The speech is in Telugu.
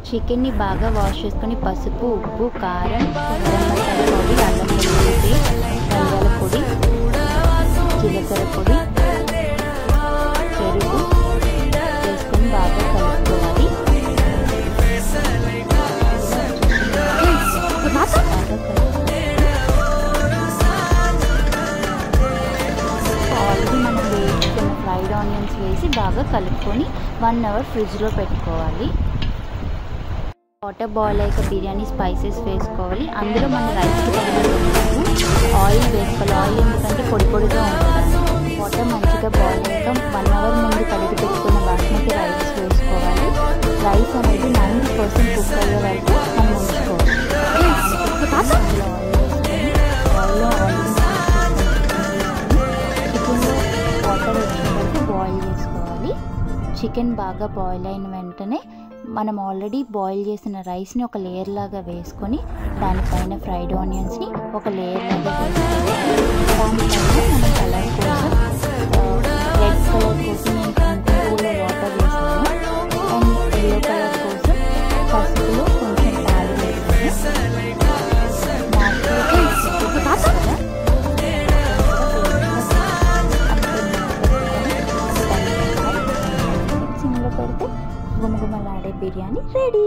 చికెన్ని బాగా వాష్ చేసుకొని పసుపు, ఉప్పు, కారం, గరం మసాలా పొడి, అల్లం వెల్లుల్లి పేస్ట్, ధనియాల పొడి, జీలకర్ర పొడి, పెరుగు వేసుకొని బాగా కలుపుకోవాలి. ఆల్రెడీ మనం వేసుకున్న ఫ్రైడ్ ఆనియన్స్ వేసి బాగా కలుపుకొని 1 అవర్ ఫ్రిడ్జ్లో పెట్టుకోవాలి. వాటర్ బాయిల్ అయ్యాక బిర్యానీ స్పైసెస్ వేసుకోవాలి. అందులో మన రైస్కి తగిన ఆయిల్ వేసుకోవాలి. ఆయిల్ ఎందుకంటే పొడి పొడిగా ఉంటుంది. వాటర్ మంచిగా బాయిల్ అయ్యాక 1 అవర్ ముందు కడిగి పెట్టుకున్న బాస్మతి రైస్ వేసుకోవాలి. రైస్ అనేది 90% కుక్ అయ్యే వరకు మనం ఉంచుకోవాలి. చికెన్ బాగా బాయిల్ అయిన వెంటనే మనం ఆల్రెడీ బాయిల్ చేసిన రైస్ని ఒక లేయర్ లాగా వేసుకొని దానిపైన ఫ్రైడ్ ఆనియన్స్ని ఒక లేయర్ లాగా వేసుకోవాలి. దానిపైన మనం కలర్ కోసం రెడ్ కలర్ కోసం నేను కుంకుమలో వాటర్ వేసాను. అండ్ ఎల్లో కలర్ కోసం పసుపులో కొంచెం పాలు వేసాను. సిమ్లో పెడితే గుమగుమలాడే బిర్యానీ రెడీ.